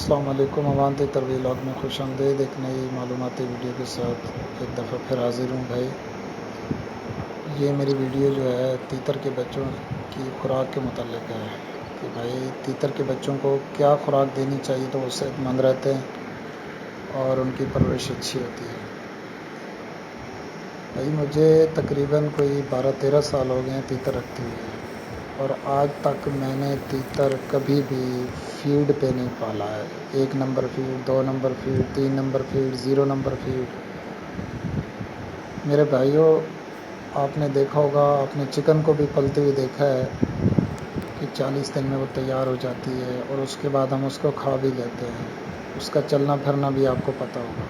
السلام علیکم، اوانتی تروی لاگ میں خوش آمدید۔ ایک نئی معلوماتی ویڈیو کے ساتھ ایک دفعہ پھر حاضر ہوں بھائی۔ یہ میری ویڈیو جو ہے تیتر کے بچوں کی خوراک کے متعلق ہے کہ بھائی تیتر کے بچوں کو کیا خوراک دینی چاہیے تو وہ صحت مند رہتے ہیں اور ان کی پرورش اچھی ہوتی ہے۔ بھائی مجھے تقریباً کوئی 12-13 سال ہو گئے ہیں تیتر رکھتے ہوئے، اور آج تک میں نے تیتر کبھی بھی فیڈ پہ نہیں پالا ہے۔ 1 number feed, 2 number feed, 3 number feed, 0 number feed. میرے بھائیوں، آپ نے دیکھا ہوگا، آپ نے چکن کو بھی پلتے ہوئے دیکھا ہے کہ 40 دن میں وہ تیار ہو جاتی ہے، اور اس کے بعد ہم اس کو کھا بھی لیتے ہیں۔ اس کا چلنا پھرنا بھی آپ کو پتہ ہوگا۔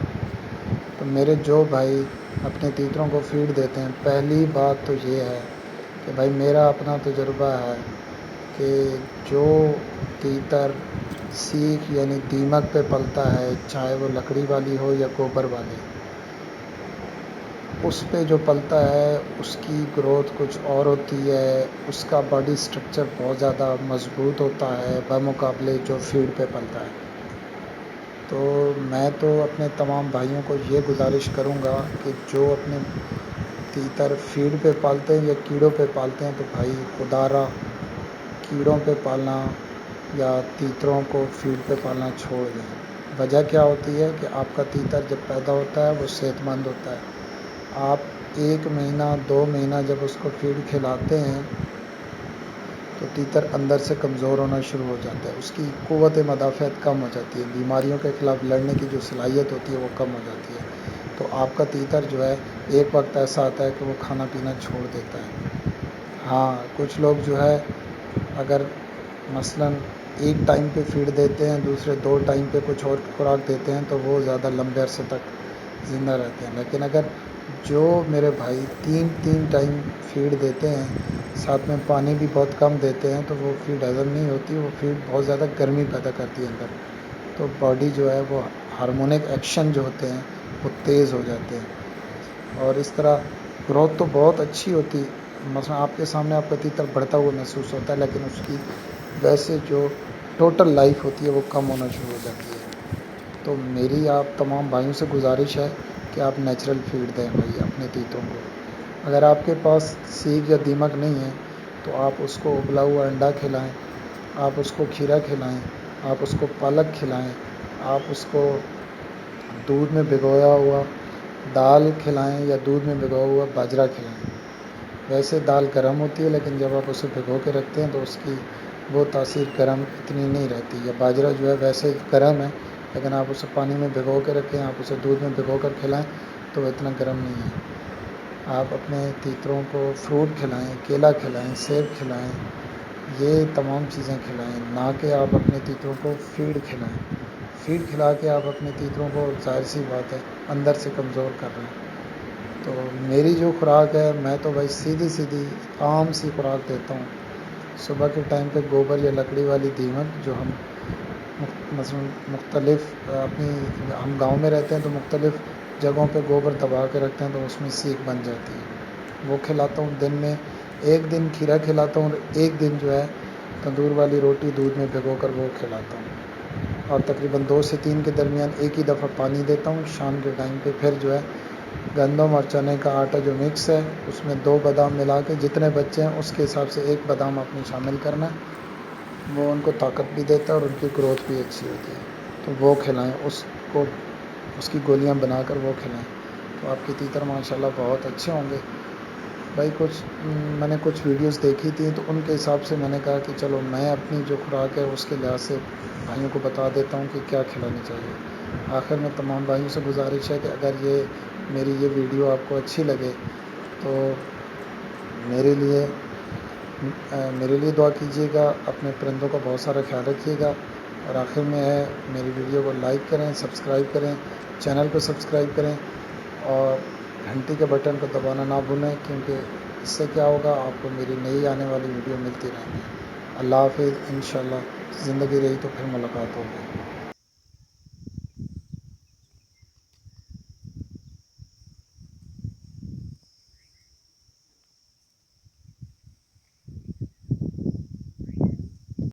تو میرے جو بھائی اپنے تیتروں کو فیڈ دیتے ہیں، پہلی بات تو یہ ہے کہ بھائی میرا اپنا تجربہ ہے کہ جو تیتر سیخ یعنی دیمک پہ پلتا ہے، چاہے وہ لکڑی والی ہو یا گوبر والی، اس پہ جو پلتا ہے اس کی گروتھ کچھ اور ہوتی ہے، اس کا باڈی سٹرکچر بہت زیادہ مضبوط ہوتا ہے بمقابلے جو فیڈ پہ پلتا ہے۔ تو میں تو اپنے تمام بھائیوں کو یہ گزارش کروں گا کہ جو اپنے تیتر فیڈ پہ پالتے ہیں یا کیڑوں پہ پالتے ہیں تو بھائی خدا را کیڑوں پہ پالنا یا تیتروں کو فیڈ پہ پالنا چھوڑ دیں۔ وجہ کیا ہوتی ہے کہ آپ کا تیتر جب پیدا ہوتا ہے وہ صحت مند ہوتا ہے۔ آپ 1 مہینہ 2 مہینہ جب اس کو فیڈ کھلاتے ہیں تو تیتر اندر سے کمزور ہونا شروع ہو جاتا ہے، اس کی قوت مدافعت کم ہو جاتی ہے، بیماریوں کے خلاف لڑنے کی جو صلاحیت ہوتی ہے وہ کم ہو جاتی ہے۔ تو آپ کا تیتر جو ہے ایک وقت ایسا آتا ہے کہ وہ کھانا پینا چھوڑ دیتا ہے۔ ہاں، کچھ لوگ جو ہے اگر مثلاً ایک ٹائم پہ فیڈ دیتے ہیں، دوسرے 2 ٹائم پہ کچھ اور خوراک دیتے ہیں تو وہ زیادہ لمبے عرصے تک زندہ رہتے ہیں۔ لیکن اگر جو میرے بھائی 3 ٹائم فیڈ دیتے ہیں، ساتھ میں پانی بھی بہت کم دیتے ہیں، تو وہ فیڈ ہضم نہیں ہوتی، وہ فیڈ بہت زیادہ گرمی پیدا کرتی ہے اندر، تو باڈی جو ہے وہ ہارمونک ایکشن جو ہوتے ہیں وہ تیز ہو جاتے ہیں، اور اس طرح گروتھ تو بہت اچھی ہوتی۔ مثلا آپ کے سامنے آپ کا تیتر بڑھتا ہوا محسوس ہوتا ہے، لیکن اس کی ویسے جو ٹوٹل لائف ہوتی ہے وہ کم ہونا شروع ہو جاتی ہے۔ تو میری آپ تمام بھائیوں سے گزارش ہے کہ آپ نیچرل فیڈ دیں بھائی اپنے تیتروں کو۔ اگر آپ کے پاس سیگ یا دیمک نہیں ہے تو آپ اس کو ابلا ہوا انڈا کھلائیں، آپ اس کو کھیرا کھلائیں، آپ اس کو پالک کھلائیں، آپ اس کو دودھ میں بھگویا ہوا دال کھلائیں یا دودھ میں بھگویا ہوا باجرہ کھلائیں۔ ویسے دال گرم ہوتی ہے، لیکن جب آپ اسے بھگو کے رکھتے ہیں تو اس کی وہ تاثیر گرم اتنی نہیں رہتی، یا باجرہ جو ہے ویسے گرم ہے لیکن آپ اسے پانی میں بھگو کے رکھیں، آپ اسے دودھ میں بھگو کر کھلائیں تو وہ اتنا گرم نہیں ہے۔ آپ اپنے تیتروں کو فروٹ کھلائیں، کیلا کھلائیں، سیب کھلائیں، یہ تمام چیزیں کھلائیں، نہ کہ آپ اپنے تیتروں کو فیڈ کھلائیں۔ فیڈ کھلا کے آپ اپنے تیتروں کو ظاہر سی بات ہے اندر سے کمزور کر رہے ہیں۔ تو میری جو خوراک ہے، میں تو بھائی سیدھی عام سی خوراک دیتا ہوں۔ صبح کے ٹائم پہ گوبر یا لکڑی والی دیمک، جو ہم مثلا مختلف ہم گاؤں میں رہتے ہیں تو مختلف جگہوں پہ گوبر دبا کے رکھتے ہیں تو اس میں سیخ بن جاتی ہے، وہ کھلاتا ہوں۔ دن میں 1 دن کھیرا کھلاتا ہوں، اور 1 دن جو ہے تندور والی روٹی دودھ میں بھگو کر وہ کھلاتا ہوں، اور تقریباً 2 سے 3 کے درمیان ایک ہی دفعہ پانی دیتا ہوں شام کے ٹائم پہ۔ پھر جو ہے گندم اور چنے کا آٹا جو مکس ہے اس میں 2 بادام ملا کے، جتنے بچے ہیں اس کے حساب سے 1 بادام آپ نے شامل کرنا ہے، وہ ان کو طاقت بھی دیتا ہے اور ان کی گروتھ بھی اچھی ہوتی ہے، تو وہ کھلائیں اس کو، اس کی گولیاں بنا کر وہ کھلائیں، تو آپ کے تیتر ماشاءاللہ بہت اچھے ہوں گے۔ بھائی میں نے کچھ ویڈیوز دیکھی تھیں تو ان کے حساب سے میں نے کہا کہ چلو میں اپنی جو خوراک ہے اس کے لحاظ سے بھائیوں کو بتا دیتا ہوں کہ کیا کھلانی چاہیے۔ آخر میں تمام بھائیوں سے گزارش ہے کہ اگر میری یہ ویڈیو آپ کو اچھی لگے تو میرے لیے دعا کیجیے گا، اپنے پرندوں کا بہت سارا خیال رکھیے گا، اور آخر میں ہے میری ویڈیو کو لائک کریں، سبسکرائب کریں، چینل کو سبسکرائب کریں، اور گھنٹی کے بٹن کو دبانا نہ بھولیں، کیونکہ اس سے کیا ہوگا، آپ کو میری نئی آنے والی ویڈیو ملتی رہیں گی۔ اللہ حافظ، انشاءاللہ زندگی رہی تو پھر ملاقات ہوگی۔